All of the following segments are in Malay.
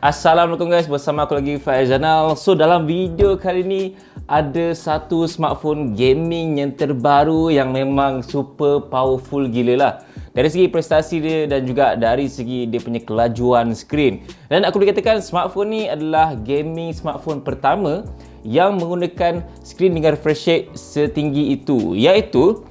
Assalamualaikum guys, bersama aku lagi Faizanal. So dalam video kali ni ada satu smartphone gaming yang terbaru yang memang super powerful gila lah. Dari segi prestasi dia dan juga dari segi dia punya kelajuan skrin. Dan aku boleh katakan smartphone ni adalah gaming smartphone pertama yang menggunakan skrin dengan refresh rate setinggi itu, iaitu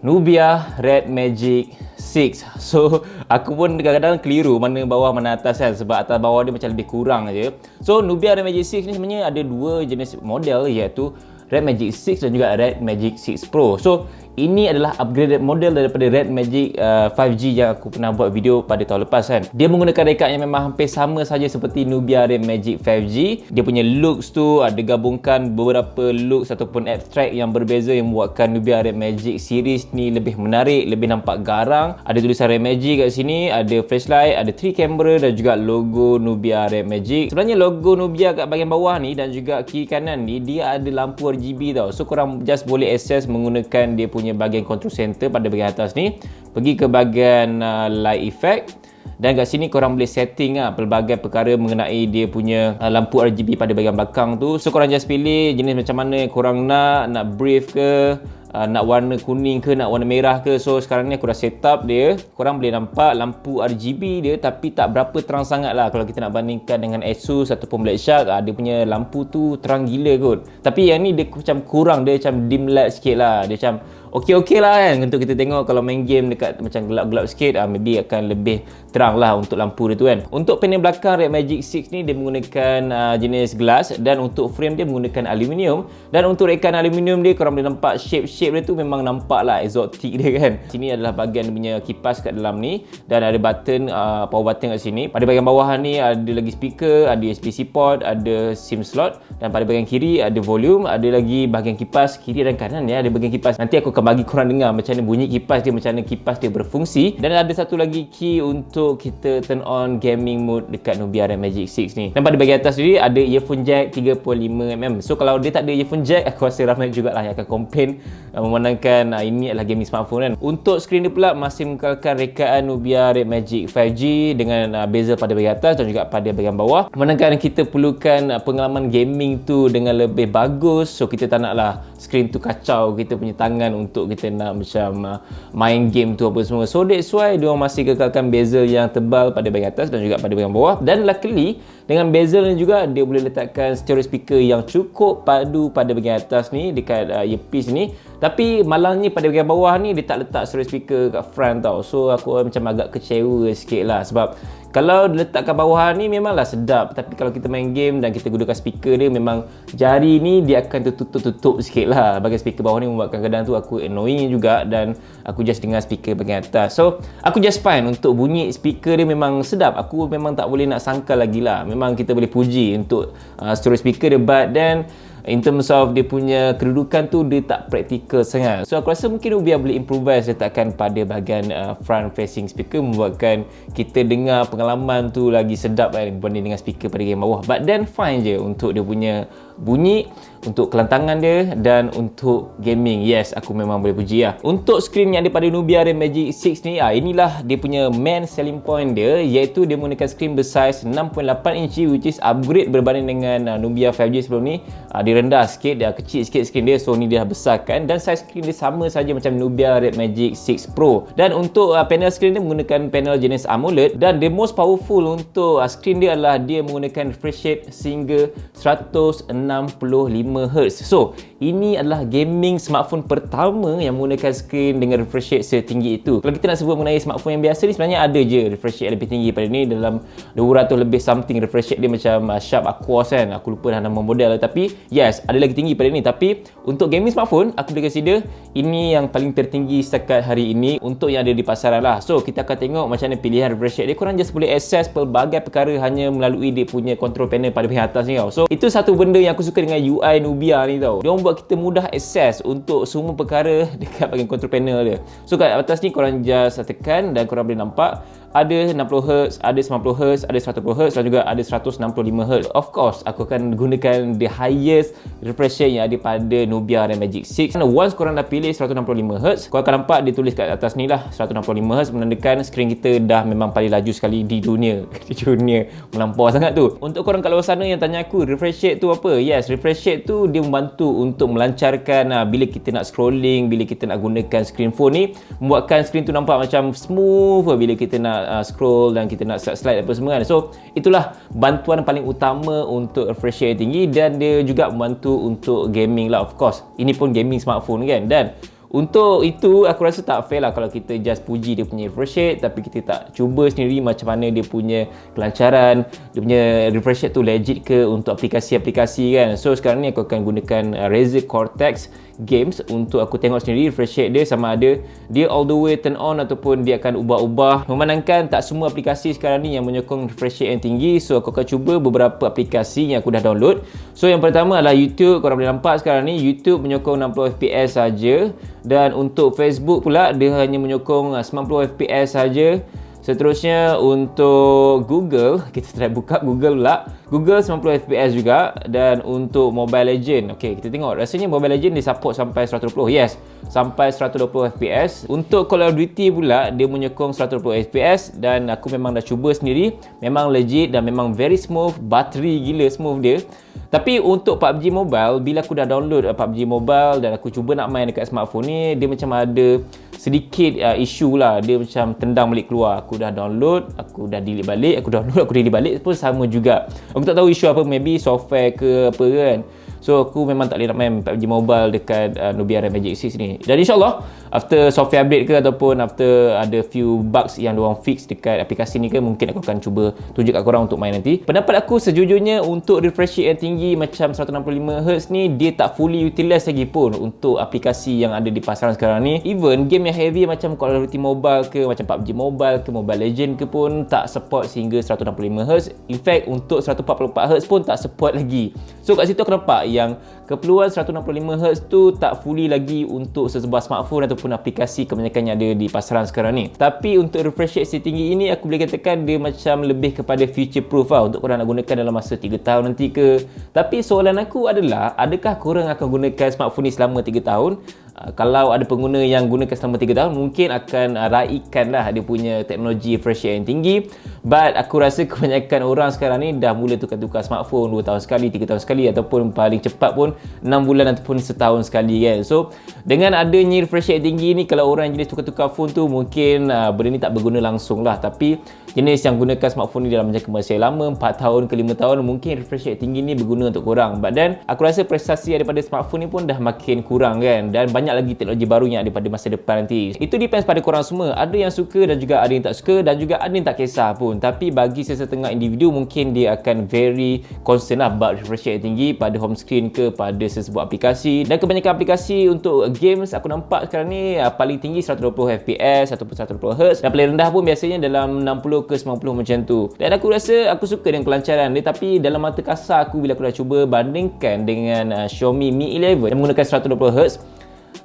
Nubia Red Magic 6. So aku pun kadang-kadang keliru mana bawah mana atas kan, sebab atas bawah dia macam lebih kurang aja. So Nubia Red Magic 6 ni sebenarnya ada dua jenis model, iaitu Red Magic 6 dan juga Red Magic 6 Pro. So ini adalah upgraded model daripada Red Magic 5G yang aku pernah buat video pada tahun lepas kan. Dia menggunakan rekat yang memang hampir sama saja seperti Nubia Red Magic 5G. Dia punya looks tu ada gabungkan beberapa looks ataupun abstract yang berbeza yang membuatkan Nubia Red Magic series ni lebih menarik, lebih nampak garang. Ada tulisan Red Magic kat sini, ada flashlight, ada 3 kamera dan juga logo Nubia Red Magic. Sebenarnya logo Nubia kat bahagian bawah ni dan juga kiri kanan ni dia ada lampu RGB tau. So korang just boleh access menggunakan dia punya bahagian control center pada bahagian atas ni, pergi ke bahagian light effect, dan kat sini korang boleh setting pelbagai perkara mengenai dia punya lampu RGB pada bahagian belakang tu. So korang just pilih jenis macam mana korang nak brief ke, nak warna kuning ke, nak warna merah ke. So sekarang ni aku dah set up dia. Korang boleh nampak lampu RGB dia tapi tak berapa terang sangat lah kalau kita nak bandingkan dengan Asus ataupun Black Shark. Dia punya lampu tu terang gila kot. Tapi yang ni dia macam kurang, dia macam dim light sikit lah. Dia macam okey lah kan untuk kita tengok kalau main game dekat macam gelap-gelap sikit, maybe akan lebih terang lah untuk lampu dia tu kan. Untuk panel belakang Red Magic 6 ni dia menggunakan jenis glass, dan untuk frame dia menggunakan aluminium. Dan untuk rekan aluminium dia korang boleh nampak shape dia tu memang nampak lah exotic dia kan. Sini adalah bahagian punya kipas kat dalam ni, dan ada button power button kat sini. Pada bahagian bawah ni ada lagi speaker, ada USB-C port, ada SIM slot, dan pada bahagian kiri ada volume, ada lagi bahagian kipas kiri dan kanan ya, ada bahagian kipas. Nanti aku akan bagi korang dengar macam mana bunyi kipas dia, macam mana kipas dia berfungsi. Dan ada satu lagi key untuk kita turn on gaming mode dekat Nubia Red Magic 6 ni. Dan pada bahagian atas sendiri ada earphone jack 3.5mm. So kalau dia tak ada earphone jack, aku rasa ramai jugalah yang akan komplain memandangkan ini adalah gaming smartphone kan. Untuk skrin dia pula masih mengekalkan rekaan Nubia Red Magic 5G dengan bezel pada bahagian atas dan juga pada bahagian bawah. Memandangkan kita perlukan pengalaman gaming tu dengan lebih bagus, so kita tak naklah skrin tu kacau kita punya tangan untuk kita nak macam main game tu apa semua. So that's why dia masih kekalkan bezel yang tebal pada bahagian atas dan juga pada bahagian bawah. Dan luckily dengan bezel ni juga dia boleh letakkan stereo speaker yang cukup padu pada bahagian atas ni dekat earpiece ni. Tapi malangnya pada bahagian bawah ni dia tak letak stereo speaker kat front tau. So aku macam agak kecewa sikit lah, sebab kalau letak kat bawah ni memanglah sedap, tapi kalau kita main game dan kita gunakan speaker dia, memang jari ni dia akan tertutup-tutup sikit lah. Bahagian speaker bawah ni membuatkan kadang tu aku annoying juga, dan aku just dengar speaker bahagian atas. So aku just fine untuk bunyi speaker dia memang sedap. Aku memang tak boleh nak sangkal lagi lah. Memang kita boleh puji untuk stereo speaker dia, but then in terms of dia punya kedudukan tu dia tak praktikal sangat. So aku rasa mungkin Nubia boleh improvise letakkan pada bahagian front facing speaker, membuatkan kita dengar pengalaman tu lagi sedap kan berbanding dengan speaker pada bahagian bawah. But then fine je untuk dia punya bunyi, untuk kelantangan dia, dan untuk gaming. Yes, aku memang boleh puji lah. Untuk skrin yang ada pada Nubia Red Magic 6 ni, inilah dia punya main selling point dia, iaitu dia menggunakan skrin bersaiz 6.8 inci, which is upgrade berbanding dengan Nubia 5G sebelum ni. Dia rendah sikit, dia kecil sikit skrin dia, so ni dia dah besarkan, dan saiz skrin dia sama saja macam Nubia Red Magic 6 Pro. Dan untuk panel skrin dia menggunakan panel jenis AMOLED, dan the most powerful untuk skrin dia adalah dia menggunakan refresh rate sehingga 165Hz. So ini adalah gaming smartphone pertama yang menggunakan skrin dengan refresh rate setinggi itu. Kalau kita nak sebut mengenai smartphone yang biasa ni, sebenarnya ada je refresh rate lebih tinggi pada ni, dalam 200 lebih something refresh rate dia, macam Sharp Aquos kan, aku lupa dah nama model, tapi yes, ada lagi tinggi pada ni. Tapi untuk gaming smartphone, aku boleh consider ini yang paling tertinggi setakat hari ini untuk yang ada di pasaran lah. So kita akan tengok macam mana pilihan refresh rate dia. Korang just boleh access pelbagai perkara hanya melalui dia punya control panel pada bahagian atas ni tau. So itu satu benda yang yang aku suka dengan UI Nubia ni tau. Dia orang buat kita mudah akses untuk semua perkara dekat bahagian control panel dia. So kat atas ni korang just tekan dan korang boleh nampak ada 60Hz, ada 90Hz, ada 120Hz dan juga ada 165Hz. Of course, aku akan gunakan the highest refresh rate yang ada pada Nubia dan Magic 6. Once korang dah pilih 165Hz, korang akan nampak dia tulis kat atas ni lah 165Hz, menandakan skrin kita dah memang paling laju sekali di dunia. Di dunia, melampau sangat tu. Untuk korang kat luar sana yang tanya aku, refresh rate tu apa? Yes, refresh rate tu dia membantu untuk melancarkan bila kita nak scrolling, bila kita nak gunakan screen phone ni, membuatkan skrin tu nampak macam smooth bila kita nak scroll dan kita nak slide apa semua kan. So itulah bantuan paling utama untuk refresh rate tinggi, dan dia juga membantu untuk gaming lah, of course. Ini pun gaming smartphone kan. Dan untuk itu aku rasa tak fair lah kalau kita just puji dia punya refresh rate tapi kita tak cuba sendiri macam mana dia punya kelancaran, dia punya refresh rate tu legit ke untuk aplikasi-aplikasi kan. So sekarang ni aku akan gunakan Razer Cortex Games untuk aku tengok sendiri refresh rate dia sama ada dia all the way turn on ataupun dia akan ubah-ubah. Memandangkan tak semua aplikasi sekarang ni yang menyokong refresh rate yang tinggi, so aku akan cuba beberapa aplikasi yang aku dah download. So yang pertama adalah YouTube. Korang boleh nampak sekarang ni YouTube menyokong 60fps saja, dan untuk Facebook pula dia hanya menyokong 90fps saja. Seterusnya untuk Google, kita try buka Google pula. Google 90fps juga. Dan untuk Mobile Legend, okey, kita tengok rasanya Mobile Legend dia support sampai 120. Yes, sampai 120fps. Untuk Call of Duty pula dia menyokong 120fps, dan aku memang dah cuba sendiri, memang legit dan memang very smooth, bateri gila smooth dia. Tapi untuk PUBG Mobile, bila aku dah download PUBG Mobile dan aku cuba nak main dekat smartphone ni, dia macam ada sedikit isu lah. Dia macam tendang balik keluar. Aku dah download, aku dah delete balik, aku download, aku delete balik pun sama juga. Aku tak tahu isu apa, maybe software ke apa kan. So aku memang tak boleh nak main PUBG Mobile dekat Nubia dan Magic 6 ni. Dan insyaAllah after software update ke ataupun after ada few bugs yang diorang fix dekat aplikasi ni ke, mungkin aku akan cuba tunjuk kat korang untuk main nanti. Pendapat aku sejujurnya untuk refresh rate yang tinggi macam 165Hz ni, dia tak fully utilize lagi pun untuk aplikasi yang ada di pasaran sekarang ni. Even game yang heavy macam Call of Duty Mobile ke, macam PUBG Mobile ke, Mobile Legend ke pun tak support sehingga 165Hz. In fact untuk 144Hz pun tak support lagi. So kat situ aku nampak yang keperluan 165Hz tu tak fully lagi untuk sesebuah smartphone ataupun aplikasi kebanyakan yang ada di pasaran sekarang ni. Tapi untuk refresh rate setinggi ini, aku boleh katakan dia macam lebih kepada future proof lah, untuk korang nak gunakan dalam masa 3 tahun nanti ke. Tapi soalan aku adalah, adakah korang akan gunakan smartphone ni selama 3 tahun? Kalau ada pengguna yang gunakan selama 3 tahun, mungkin akan raikan lah dia punya teknologi refresh rate yang tinggi. But aku rasa kebanyakan orang sekarang ni dah mula tukar-tukar smartphone 2 tahun sekali, 3 tahun sekali, ataupun paling cepat pun 6 bulan ataupun setahun sekali kan. So dengan adanya refresh rate tinggi ni, kalau orang jenis tukar-tukar phone tu, mungkin benda ni tak berguna langsung lah. Tapi jenis yang gunakan smartphone ni dalam jangka masa yang lama, 4 tahun ke 5 tahun, mungkin refresh rate tinggi ni berguna untuk korang. But then aku rasa prestasi daripada smartphone ni pun dah makin kurang kan, dan banyak lagi teknologi baru yang ada pada masa depan nanti. Itu depends pada korang semua. Ada yang suka dan juga ada yang tak suka, dan juga ada yang tak kisah pun. Tapi bagi sesetengah individu, mungkin dia akan very concern lah about refresh rate tinggi pada home screen ke, pada sesebuah aplikasi. Dan kebanyakan aplikasi untuk games aku nampak sekarang ni paling tinggi 120fps ataupun 120Hz, dan paling rendah pun biasanya dalam 60 ke 90 macam tu. Dan aku rasa aku suka dengan kelancaran dia. Tapi dalam mata kasar aku, bila aku dah cuba bandingkan dengan Xiaomi Mi 11 yang menggunakan 120Hz,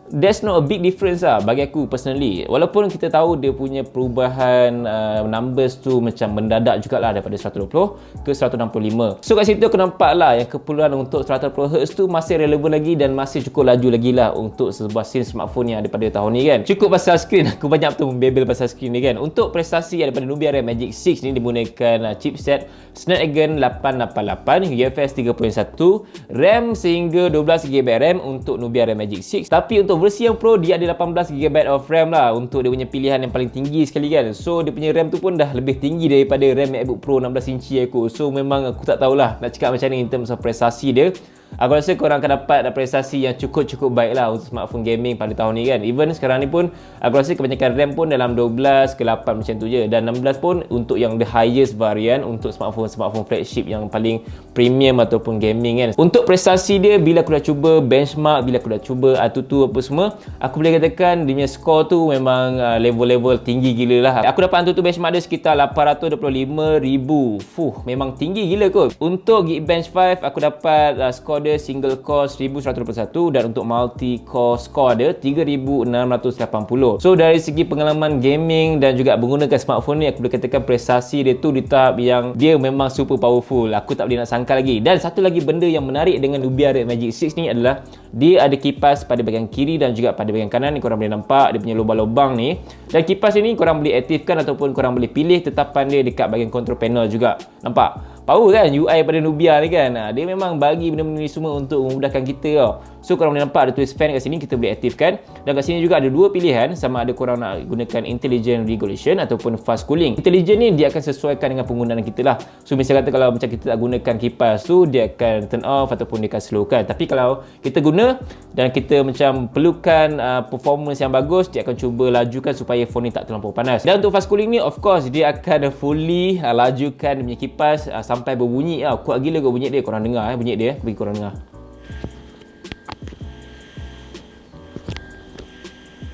there's not a big difference lah bagi aku personally. Walaupun kita tahu dia punya perubahan numbers tu macam mendadak jugalah daripada 120 ke 165. So kat situ aku nampak lah yang keperluan untuk 120Hz tu masih relevan lagi dan masih cukup laju lagi lah untuk sebuah scene smartphone yang ada pada tahun ni kan. Cukup pasal skrin, aku banyak betul membebel pasal skrin ni kan. Untuk prestasi daripada Nubia Red Magic 6 ni menggunakan chipset Snapdragon 888, UFS 3.1, RAM sehingga 12GB RAM untuk Nubia Red Magic 6. Tapi untuk versi yang Pro, dia ada 18GB of RAM lah untuk dia punya pilihan yang paling tinggi sekali kan. So dia punya RAM tu pun dah lebih tinggi daripada RAM MacBook Pro 16 inci aku. So memang aku tak tahulah nak cakap macam ni in terms of prestasi dia. Aku rasa korang akan dapat prestasi yang cukup baik lah untuk smartphone gaming pada tahun ni kan. Even sekarang ni pun aku rasa kebanyakan RAM pun dalam 12 ke 8 macam tu je. Dan 16 pun untuk yang the highest variant untuk smartphone flagship yang paling premium ataupun gaming kan. Untuk prestasi dia, bila aku dah cuba benchmark, bila aku dah cuba AnTuTu apa semua, aku boleh katakan dia punya skor tu memang level-level tinggi gila lah. Aku dapat AnTuTu benchmark dia sekitar 825,000. Memang tinggi gila kot. Untuk Geekbench 5 aku dapat skor score dia single core 1121 dan untuk multi core score dia 3680. So dari segi pengalaman gaming dan juga menggunakan smartphone ni, aku boleh katakan prestasi dia tu di tahap yang dia memang super powerful. Aku tak boleh nak sangka lagi. Dan satu lagi benda yang menarik dengan Nubia Red Magic 6 ni adalah dia ada kipas pada bahagian kiri dan juga pada bahagian kanan ni. Korang boleh nampak dia punya lubang-lubang ni, dan kipas ni korang boleh aktifkan ataupun korang boleh pilih tetapan dia dekat bahagian control panel juga. Nampak? Power kan UI pada Nubia ni kan. Dia memang bagi benda-benda ni semua untuk memudahkan kita tau. So korang boleh nampak ada tulis fan kat sini, kita boleh aktifkan. Dan kat sini juga ada dua pilihan, sama ada korang nak gunakan intelligent regulation ataupun fast cooling. Intelligent ni dia akan sesuaikan dengan penggunaan kita lah. So misalnya kata kalau macam kita tak gunakan kipas tu, dia akan turn off ataupun dia akan slowkan. Tapi kalau kita guna dan kita macam perlukan performance yang bagus, dia akan cuba lajukan supaya phone ni tak terlampau panas. Dan untuk fast cooling ni, of course dia akan fully lajukan dia punya kipas sampai berbunyi tau. Kuat gila kot bunyi dia. Korang dengar bunyi dia. Bagi korang dengar.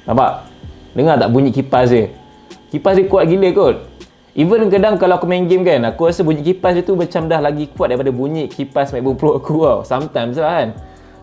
Nampak? Dengar tak bunyi kipas dia? Kipas dia kuat gila kot. Even kadang kalau aku main game kan, aku rasa bunyi kipas dia tu macam dah lagi kuat daripada bunyi kipas MacBook Pro aku tau. Sometimes lah kan.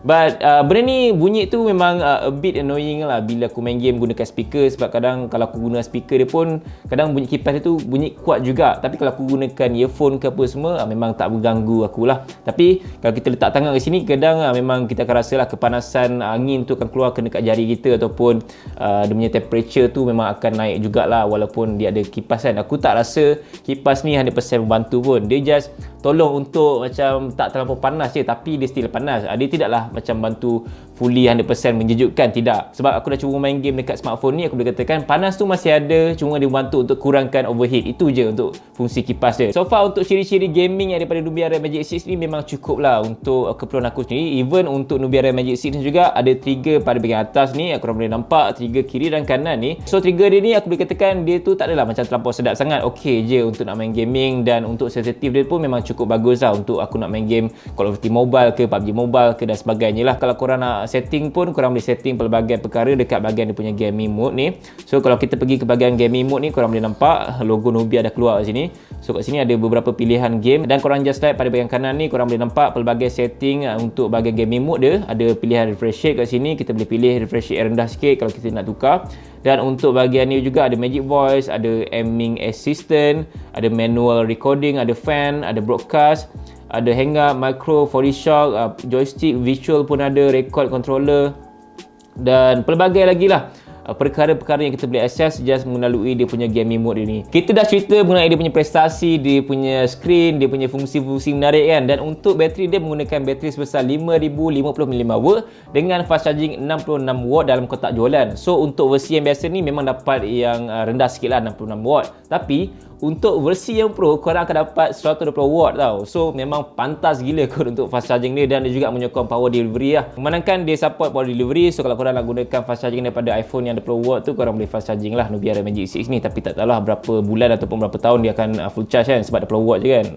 But benda ni bunyi tu memang a bit annoying lah bila aku main game gunakan speaker. Sebab kadang kalau aku guna speaker dia pun, kadang bunyi kipas dia tu bunyi kuat juga. Tapi kalau aku gunakan earphone ke apa semua, memang tak berganggu aku lah. Tapi kalau kita letak tangan ke sini, kadang memang kita akan rasa lah kepanasan angin tu akan keluar ke dekat jari kita. Ataupun dia punya temperature tu memang akan naik jugalah walaupun dia ada kipas kan. Aku tak rasa kipas ni 100% membantu pun. Dia just tolong untuk macam tak terlampau panas je, tapi dia still panas. Dia tidaklah macam bantu fully 100% menjejukkan, tidak. Sebab aku dah cuba main game dekat smartphone ni, aku boleh katakan panas tu masih ada, cuma dia membantu untuk kurangkan overheat. Itu je untuk fungsi kipas dia. So far untuk ciri-ciri gaming yang daripada Nubia Red Magic 6 ni memang cukup lah untuk keperluan aku sendiri. Even untuk Nubia Red Magic 6 ni juga ada trigger pada bahagian atas ni, aku boleh nampak trigger kiri dan kanan ni. So trigger dia ni aku boleh katakan dia tu tak adalah macam terlampau sedap sangat. Okey je untuk nak main gaming, dan untuk sensitif dia pun memang cukup bagus lah untuk aku nak main game Call of Duty Mobile ke, PUBG Mobile ke dan sebagainya lah. Kalau korang nak setting pun, korang boleh setting pelbagai perkara dekat bahagian dia punya gaming mode ni. So kalau kita pergi ke bahagian gaming mode ni, korang boleh nampak logo Nubia dah keluar kat sini. So kat sini ada beberapa pilihan game, dan korang just slide pada bahagian kanan ni, korang boleh nampak pelbagai setting untuk bahagian gaming mode dia. Ada pilihan refresh rate kat sini, kita boleh pilih refresh rate rendah sikit kalau kita nak tukar. Dan untuk bahagian ni juga ada Magic Voice, ada Aiming Assistant, ada Manual Recording, ada Fan, ada Broadcast, ada Hangout, Micro, 4D Shock, Joystick, Visual pun ada, Record Controller dan pelbagai lagi lah perkara-perkara yang kita boleh access just melalui dia punya gaming mode dia ni. Kita dah cerita mengenai dia punya prestasi, dia punya screen, dia punya fungsi-fungsi menarik kan. Dan untuk bateri dia menggunakan bateri sebesar 5050mAh dengan fast charging 66W dalam kotak jualan. So untuk versi yang biasa ni memang dapat yang rendah sikit lah, 66W. Tapi untuk versi yang Pro, korang akan dapat 120W tau. So memang pantas gila kot untuk fast charging dia, dan dia juga menyokong power delivery lah. Memandangkan dia support power delivery, so kalau korang nak gunakan fast charging daripada iPhone yang 20W tu, korang boleh fast charging lah Nubia Red Magic 6 ni. Tapi tak tahulah berapa bulan ataupun berapa tahun dia akan full charge kan, sebab 20W je kan.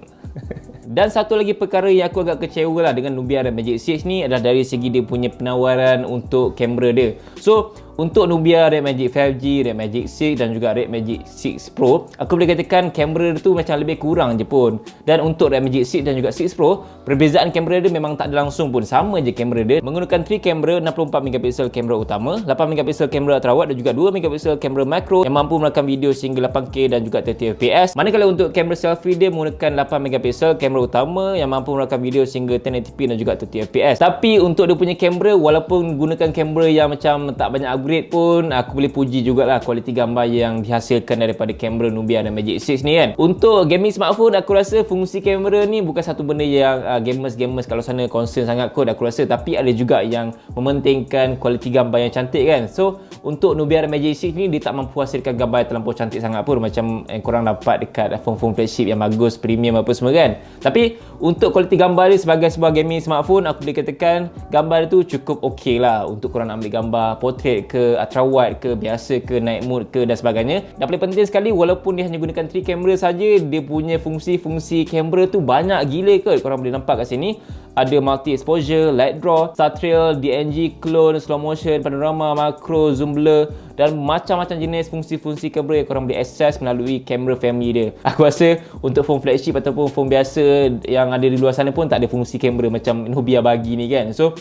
Dan satu lagi perkara yang aku agak kecewa lah dengan Nubia Red Magic 6 ni adalah dari segi dia punya penawaran untuk kamera dia. So untuk Nubia Red Magic 5G, Red Magic 6 dan juga Red Magic 6 Pro, aku boleh katakan kamera dia tu macam lebih kurang je pun. Dan untuk Red Magic 6 dan juga 6 Pro, perbezaan kamera dia memang tak ada langsung pun. Sama je kamera dia. Menggunakan 3 kamera, 64MP kamera utama, 8MP kamera ultrawide dan juga 2MP kamera macro yang mampu merakam video sehingga 8K dan juga 30fps. Manakala untuk kamera selfie dia menggunakan 8MP kamera utama yang mampu merakam video sehingga 1080p dan juga 30fps. Tapi untuk dia punya kamera, walaupun gunakan kamera yang macam tak banyak upgrade pun, aku boleh puji jugalah kualiti gambar yang dihasilkan daripada kamera Nubia dan Magic 6 ni kan. Untuk gaming smartphone, aku rasa fungsi kamera ni bukan satu benda yang gamers kalau sana concern sangat kot aku rasa. Tapi ada juga yang mementingkan kualiti gambar yang cantik kan. So untuk Nubia dan Magic 6 ni, dia tak mampu hasilkan gambar yang terlampau cantik sangat pun, macam yang korang dapat dekat phone-phone flagship yang bagus, premium apa semua kan. Tapi untuk kualiti gambar dia sebagai sebuah gaming smartphone, aku boleh katakan gambar dia tu cukup okey lah untuk korang nak ambil gambar portrait ke, ultrawide ke, biasa ke, night mode ke dan sebagainya. Dan paling penting sekali, walaupun dia hanya gunakan 3 kamera saja, dia punya fungsi-fungsi kamera tu banyak gila kot. Korang boleh nampak kat sini ada multi exposure, light draw, star trail, DNG, clone, slow motion, panorama, makro, zoom blur dan macam-macam jenis fungsi-fungsi kamera yang korang boleh akses melalui kamera family dia. Aku rasa untuk phone flagship ataupun phone biasa yang ada di luar sana pun tak ada fungsi kamera macam Nubia bagi ni kan. So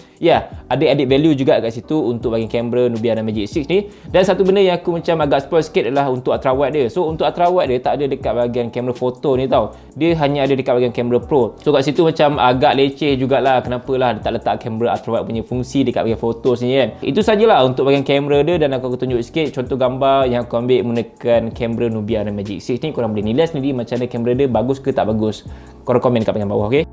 ada added value juga kat situ untuk bagi kamera Nubia dan Magic 6 ni. Dan satu benda yang aku macam agak spoil sikit adalah untuk ultrawide dia. So untuk ultrawide dia tak ada dekat bahagian kamera foto ni tau. Dia hanya ada dekat bahagian kamera pro. So kat situ macam agak leceh jugalah kenapalah dia tak letak kamera ultrawide punya fungsi dekat bahagian foto sini kan. Itu sajalah untuk bahagian kamera dia, dan aku tunjuk sikit contoh gambar yang aku ambil menggunakan kamera Nubia dan Magic 6 ni. Korang boleh nilai sendiri macam mana kamera dia bagus ke tak bagus. Korang komen kat bahagian bawah, okey?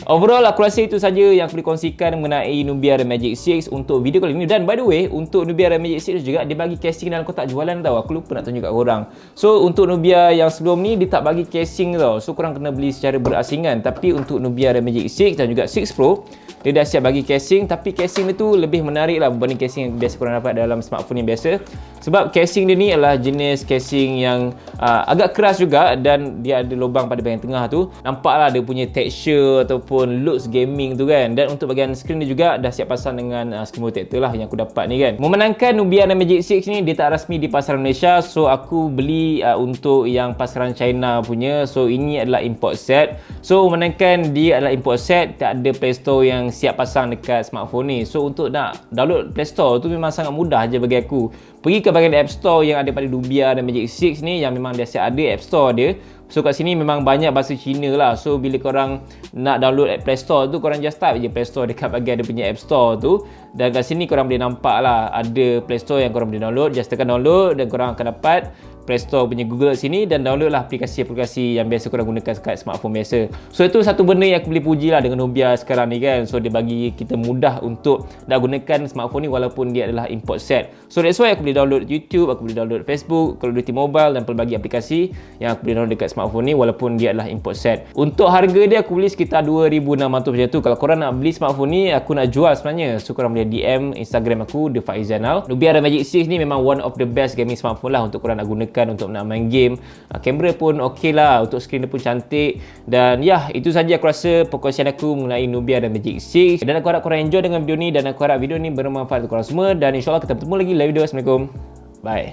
Overall aku rasa itu saja yang aku boleh kongsikan mengenai Nubia dan Magic 6 untuk video kali ini. Dan by the way, untuk Nubia dan Magic 6 juga dia bagi casing dalam kotak jualan tau. Aku lupa nak tunjuk kat korang. So untuk Nubia yang sebelum ni dia tak bagi casing tau. So korang kena beli secara berasingan. Tapi untuk Nubia dan Magic 6 dan juga 6 Pro, dia dah siap bagi casing. Tapi casing dia tu lebih menarik lah berbanding casing yang biasa korang dapat dalam smartphone yang biasa. Sebab casing dia ni adalah jenis casing yang agak keras juga, dan dia ada lubang pada bahagian tengah tu. Nampaklah dia punya texture ataupun looks gaming tu kan. Dan untuk bahagian skrin dia juga dah siap pasang dengan screen protector lah yang aku dapat ni kan. Memenangkan Nubia dan Magic 6 ni dia tak rasmi di pasaran Malaysia. So aku beli untuk yang pasaran China punya. So ini adalah import set. So memenangkan dia adalah import set, tak ada Play Store yang siap pasang dekat smartphone ni. So untuk nak download Play Store tu memang sangat mudah je bagi aku. Pergi ke bahagian App Store yang ada pada Nubia dan Magic 6 ni, yang memang dia siap ada App Store dia. So kat sini memang banyak bahasa Cina lah. So bila korang nak download Play Store tu, korang just type je Play Store dekat bahagian dia punya App Store tu. Dan kat sini korang boleh nampak lah ada Play Store yang korang boleh download. Just tekan download dan korang akan dapat Play Store punya Google sini, dan download lah aplikasi-aplikasi yang biasa korang gunakan kat smartphone biasa. So itu satu benda yang aku boleh puji lah dengan Nubia sekarang ni kan. So dia bagi kita mudah untuk nak gunakan smartphone ni walaupun dia adalah import set. So that's why aku boleh download YouTube, aku boleh download Facebook, Call of Duty Mobile dan pelbagai aplikasi yang aku boleh download dekat smartphone ni walaupun dia adalah import set. Untuk harga dia aku beli sekitar 2,600 macam tu. Kalau korang nak beli smartphone ni, aku nak jual sebenarnya. So korang boleh DM Instagram aku, The Faizanal. Nubia dan Magic 6 ni memang one of the best gaming smartphone lah untuk korang nak gunakan untuk nak main game. Kamera pun okey lah, untuk skrin dia pun cantik. Dan itu saja aku rasa perkongsian aku mengenai Nubia dan Magic 6. Dan aku harap korang enjoy dengan video ni, dan aku harap video ni bermanfaat untuk korang semua. Dan insyaAllah kita bertemu lagi dalam video. Assalamualaikum. Bye.